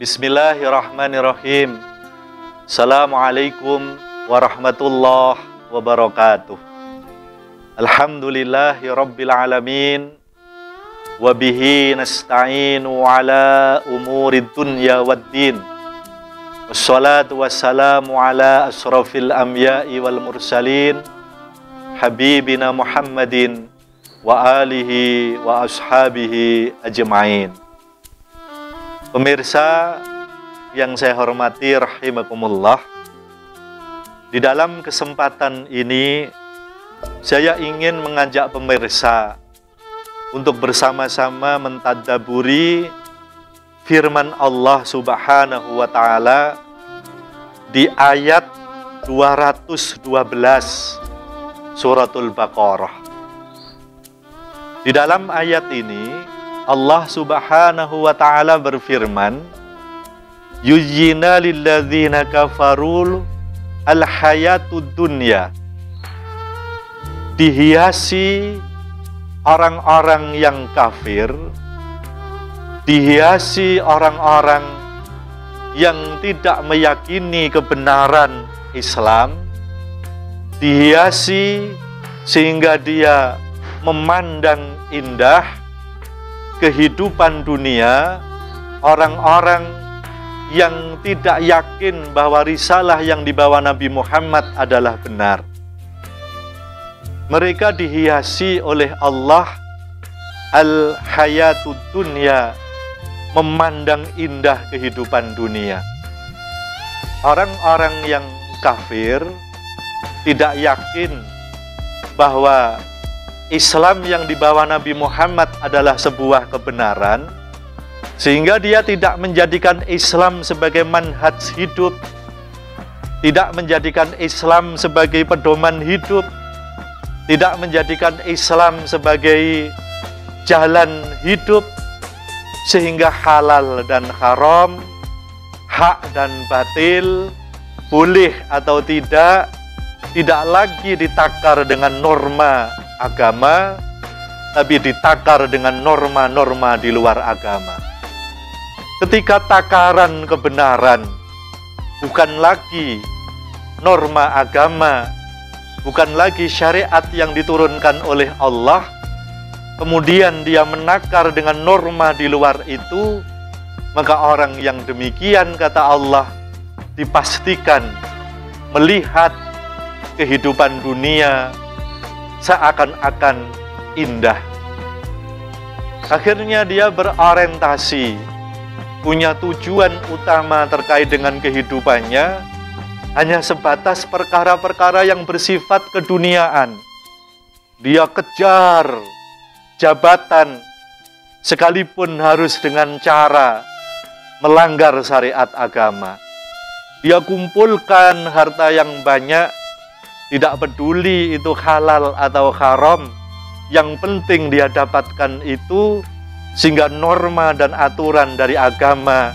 Bismillahirrahmanirrahim. Assalamualaikum warahmatullahi wabarakatuh. Alhamdulillahi rabbil alamin. Wabihi nasta'inu ala umurid dunya waddin. Wassalatu wassalamu ala asrafil anbiya'i wal mursalin, habibina Muhammadin wa alihi wa ashabihi ajma'in. Pemirsa yang saya hormati rahimakumullah, di dalam kesempatan ini saya ingin mengajak pemirsa untuk bersama-sama mentadabburi firman Allah Subhanahu wa taala di ayat 212 suratul Baqarah. Di dalam ayat ini Allah Subhanahu wa taala berfirman, yuzyina lilladzina kafarul al-hayatud dunya. Dihiasi orang-orang yang kafir, dihiasi orang-orang yang tidak meyakini kebenaran Islam, dihiasi sehingga dia memandang indah kehidupan dunia orang-orang yang tidak yakin bahwa risalah yang dibawa Nabi Muhammad adalah benar. Mereka dihiasi oleh Allah al-hayatud dunya, memandang indah kehidupan dunia. Orang-orang yang kafir tidak yakin bahwa Islam yang dibawa Nabi Muhammad adalah sebuah kebenaran, sehingga dia tidak menjadikan Islam sebagai manhaj hidup, tidak menjadikan Islam sebagai pedoman hidup, tidak menjadikan Islam sebagai jalan hidup, sehingga halal dan haram, hak dan batil, boleh atau tidak lagi ditakar dengan norma agama, tapi ditakar dengan norma-norma di luar agama. Ketika takaran kebenaran bukan lagi norma agama, bukan lagi syariat yang diturunkan oleh Allah, kemudian dia menakar dengan norma di luar itu, maka orang yang demikian, kata Allah, dipastikan melihat kehidupan dunia seakan-akan indah. Akhirnya dia berorientasi, punya tujuan utama terkait dengan kehidupannya hanya sebatas perkara-perkara yang bersifat keduniaan. Dia kejar jabatan sekalipun harus dengan cara melanggar syariat agama. Dia kumpulkan harta yang banyak, tidak peduli itu halal atau haram, yang penting dia dapatkan itu, sehingga norma dan aturan dari agama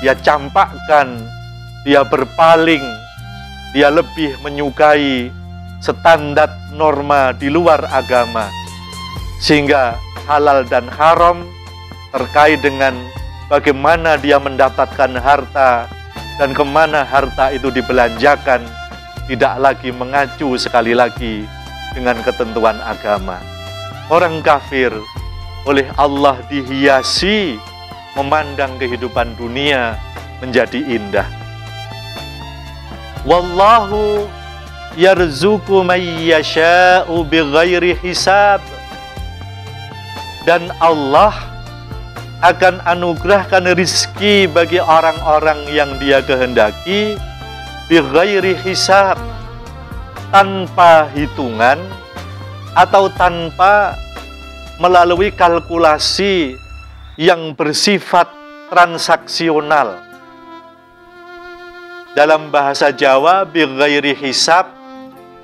dia campakkan, dia berpaling, dia lebih menyukai standar norma di luar agama, sehingga halal dan haram terkait dengan bagaimana dia mendapatkan harta dan kemana harta itu dibelanjakan, tidak lagi mengacu sekali lagi dengan ketentuan agama. Orang kafir oleh Allah dihiasi memandang kehidupan dunia menjadi indah. Wallahu yarzuqu may yasha'u bighairi hisab. Dan Allah akan anugerahkan rizki bagi orang-orang yang dia kehendaki bighairi hisab, tanpa hitungan atau tanpa melalui kalkulasi yang bersifat transaksional. Dalam bahasa Jawa, bighairi hisab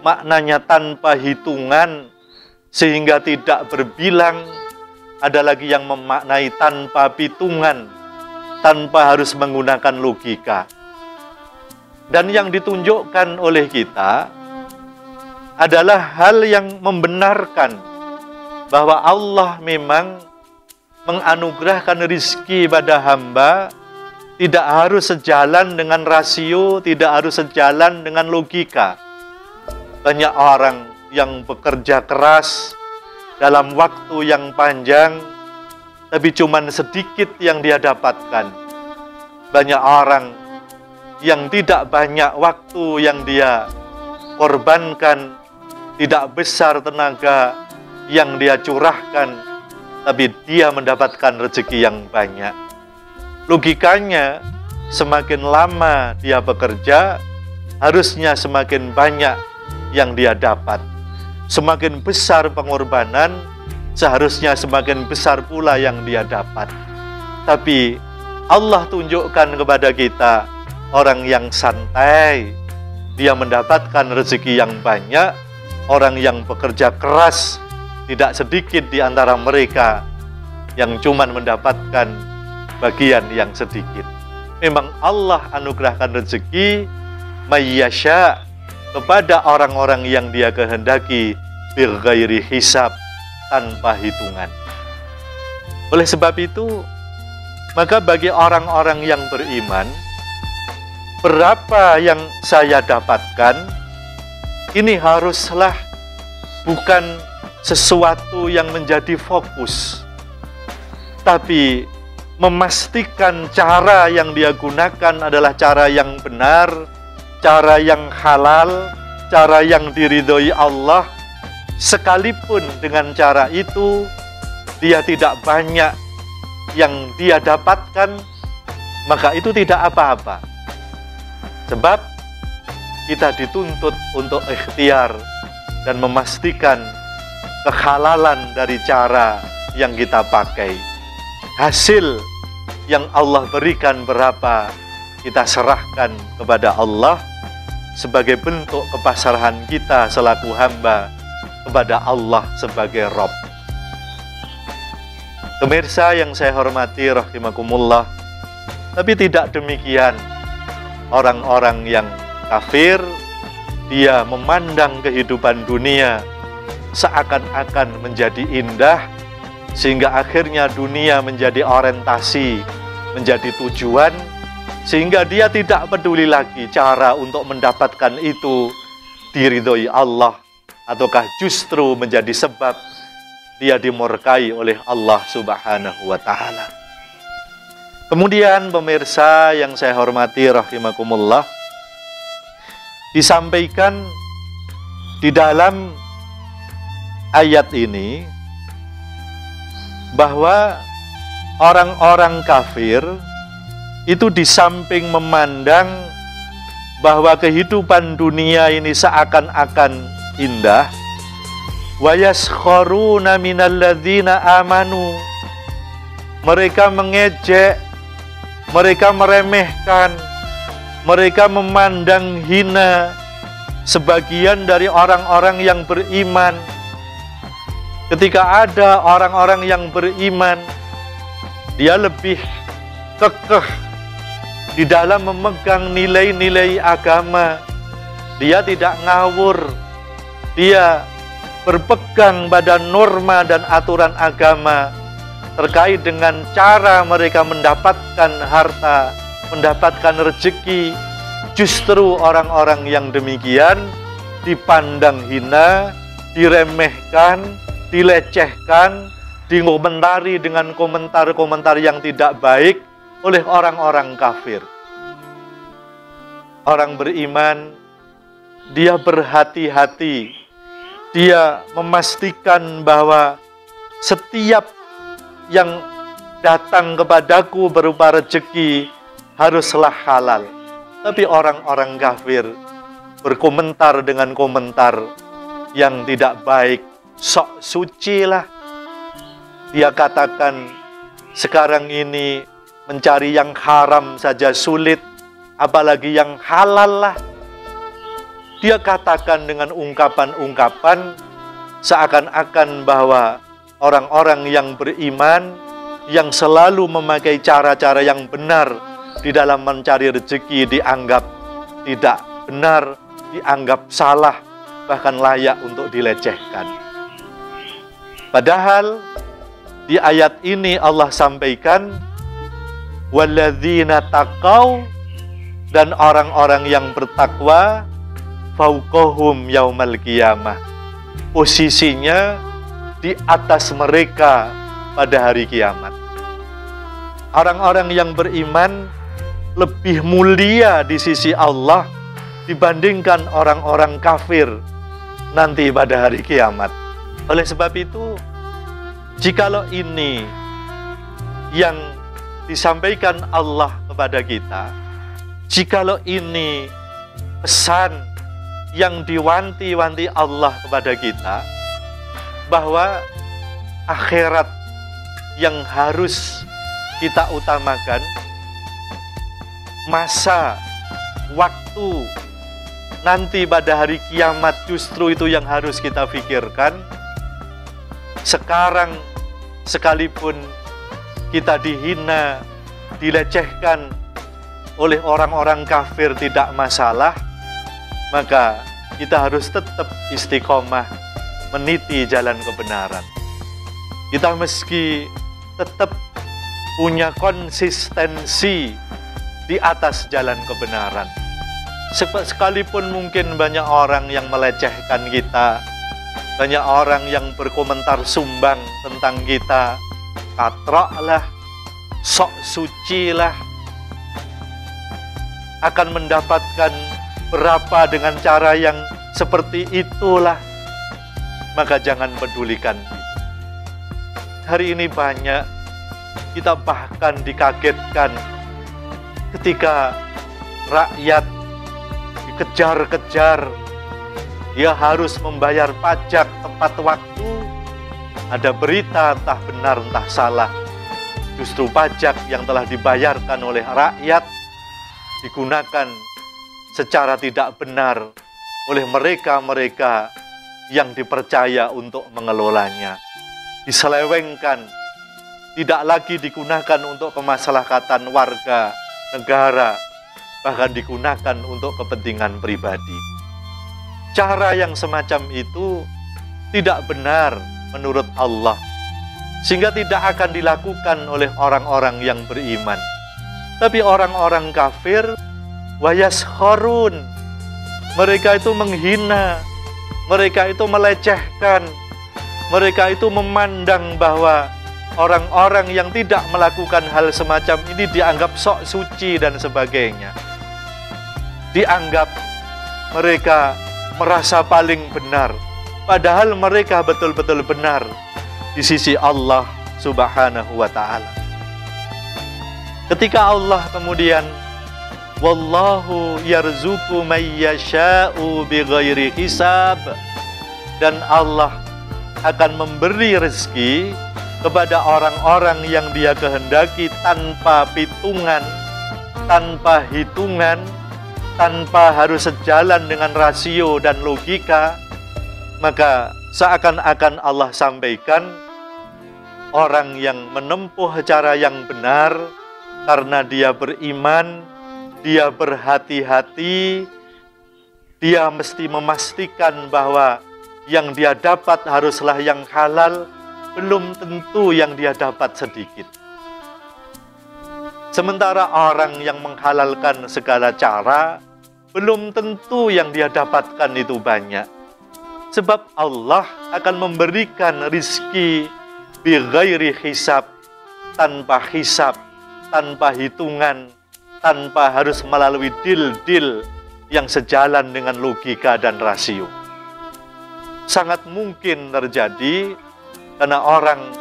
maknanya tanpa hitungan, sehingga tidak berbilang. Ada lagi yang memaknai tanpa hitungan, tanpa harus menggunakan logika. Dan yang ditunjukkan oleh kita adalah hal yang membenarkan bahwa Allah memang menganugerahkan rizki pada hamba tidak harus sejalan dengan rasio, tidak harus sejalan dengan logika. Banyak orang yang bekerja keras dalam waktu yang panjang, tapi cuman sedikit yang dia dapatkan. Banyak orang yang tidak banyak waktu yang dia korbankan, tidak besar tenaga yang dia curahkan, tapi dia mendapatkan rezeki yang banyak. Logikanya, semakin lama dia bekerja, harusnya semakin banyak yang dia dapat. Semakin besar pengorbanan, seharusnya semakin besar pula yang dia dapat. Tapi Allah tunjukkan kepada kita orang yang santai, dia mendapatkan rezeki yang banyak. Orang yang bekerja keras, tidak sedikit di antara mereka yang cuma mendapatkan bagian yang sedikit. Memang Allah anugerahkan rezeki mayyasya kepada orang-orang yang dia kehendaki bighairi hisab, tanpa hitungan. Oleh sebab itu, maka bagi orang-orang yang beriman, berapa yang saya dapatkan, ini haruslah bukan sesuatu yang menjadi fokus, tapi memastikan cara yang dia gunakan adalah cara yang benar, cara yang halal, cara yang diridhoi Allah. Sekalipun dengan cara itu dia tidak banyak yang dia dapatkan, maka itu tidak apa-apa. Sebab kita dituntut untuk ikhtiar dan memastikan kehalalan dari cara yang kita pakai. Hasil yang Allah berikan berapa, kita serahkan kepada Allah sebagai bentuk kepasrahan kita selaku hamba kepada Allah sebagai Rabb. Pemirsa yang saya hormati rahimakumullah, tapi tidak demikian orang-orang yang kafir. Dia memandang kehidupan dunia seakan-akan menjadi indah, sehingga akhirnya dunia menjadi orientasi, menjadi tujuan, sehingga dia tidak peduli lagi cara untuk mendapatkan itu diridhoi Allah, ataukah justru menjadi sebab dia dimurkai oleh Allah Subhanahu wa Ta'ala. Kemudian pemirsa yang saya hormati rahimakumullah, disampaikan di dalam ayat ini bahwa orang-orang kafir itu di samping memandang bahwa kehidupan dunia ini seakan-akan indah, wa yaskharuna minalladzina amanu, mereka mengejek, mereka meremehkan, mereka memandang hina sebagian dari orang-orang yang beriman. Ketika ada orang-orang yang beriman, dia lebih kekeh di dalam memegang nilai-nilai agama. Dia tidak ngawur, dia berpegang pada norma dan aturan agama terkait dengan cara mereka mendapatkan harta, mendapatkan rezeki. Justru orang-orang yang demikian dipandang hina, diremehkan, dilecehkan, dikomentari dengan komentar-komentar yang tidak baik oleh orang-orang kafir. Orang beriman, dia berhati-hati, dia memastikan bahwa setiap yang datang kepadaku berupa rezeki haruslah halal. Tapi orang-orang kafir berkomentar dengan komentar yang tidak baik, sok suci lah. Dia katakan sekarang ini mencari yang haram saja sulit, apalagi yang halal lah. Dia katakan dengan ungkapan-ungkapan seakan-akan bahwa orang-orang yang beriman, yang selalu memakai cara-cara yang benar di dalam mencari rezeki, dianggap tidak benar, dianggap salah, bahkan layak untuk dilecehkan. Padahal di ayat ini Allah sampaikan, walladzina taqau, dan orang-orang yang bertakwa, fauqahum yaumal qiyamah, posisinya di atas mereka pada hari kiamat. Orang-orang yang beriman lebih mulia di sisi Allah dibandingkan orang-orang kafir nanti pada hari kiamat. Oleh sebab itu, jikalau ini yang disampaikan Allah kepada kita, jikalau ini pesan yang diwanti-wanti Allah kepada kita, bahwa akhirat yang harus kita utamakan, masa, waktu nanti pada hari kiamat justru itu yang harus kita pikirkan. Sekarang sekalipun kita dihina, dilecehkan oleh orang-orang kafir tidak masalah, maka kita harus tetap istiqomah meniti jalan kebenaran. Kita meski tetap punya konsistensi di atas jalan kebenaran. Sekalipun mungkin banyak orang yang melecehkan kita, banyak orang yang berkomentar sumbang tentang kita, katrok lah, sok suci lah, akan mendapatkan berapa dengan cara yang seperti itulah, maka jangan pedulikan. Hari ini banyak, kita bahkan dikagetkan ketika rakyat dikejar-kejar, dia harus membayar pajak tepat waktu. Ada berita entah benar entah salah, justru pajak yang telah dibayarkan oleh rakyat digunakan secara tidak benar oleh mereka-mereka yang dipercaya untuk mengelolanya. Diselewengkan, tidak lagi digunakan untuk kemaslahatan warga, negara, bahkan digunakan untuk kepentingan pribadi. Cara yang semacam itu tidak benar menurut Allah, sehingga tidak akan dilakukan oleh orang-orang yang beriman. Tapi orang-orang kafir, wayashorun, mereka itu menghina, mereka itu melecehkan, mereka itu memandang bahwa orang-orang yang tidak melakukan hal semacam ini dianggap sok suci dan sebagainya. Dianggap mereka merasa paling benar, padahal mereka betul-betul benar di sisi Allah Subhanahu wa ta'ala. Ketika Allah kemudian, wallahu yarzuqu may yasha'u bighairi hisab, dan Allah akan memberi rezeki kepada orang-orang yang Dia kehendaki tanpa hitungan, tanpa harus sejalan dengan rasio dan logika. Maka seakan-akan Allah sampaikan, orang yang menempuh cara yang benar karena dia beriman, dia berhati-hati, dia mesti memastikan bahwa yang dia dapat haruslah yang halal, belum tentu yang dia dapat sedikit. Sementara orang yang menghalalkan segala cara, belum tentu yang dia dapatkan itu banyak. Sebab Allah akan memberikan rizki bighairi hisab, tanpa hisab, tanpa hitungan, tanpa harus melalui deal-deal yang sejalan dengan logika dan rasio. Sangat mungkin terjadi karena orang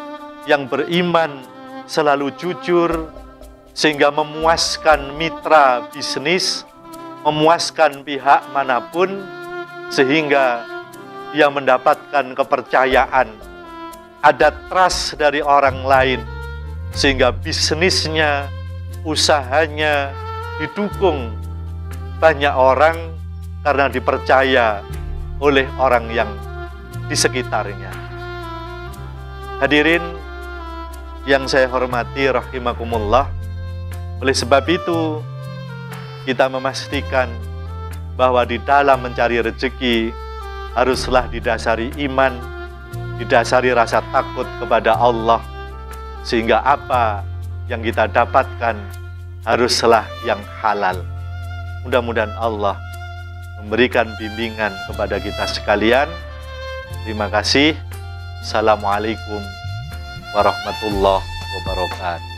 yang beriman selalu jujur, sehingga memuaskan mitra bisnis, memuaskan pihak manapun, sehingga dia mendapatkan kepercayaan, ada trust dari orang lain, sehingga bisnisnya, usahanya didukung banyak orang karena dipercaya oleh orang yang di sekitarnya. Hadirin yang saya hormati rahimakumullah, oleh sebab itu kita memastikan bahwa di dalam mencari rezeki haruslah didasari iman, didasari rasa takut kepada Allah, sehingga apa yang kita dapatkan haruslah yang halal. Mudah-mudahan Allah memberikan bimbingan kepada kita sekalian. Terima kasih. Assalamualaikum warahmatullahi wabarakatuh.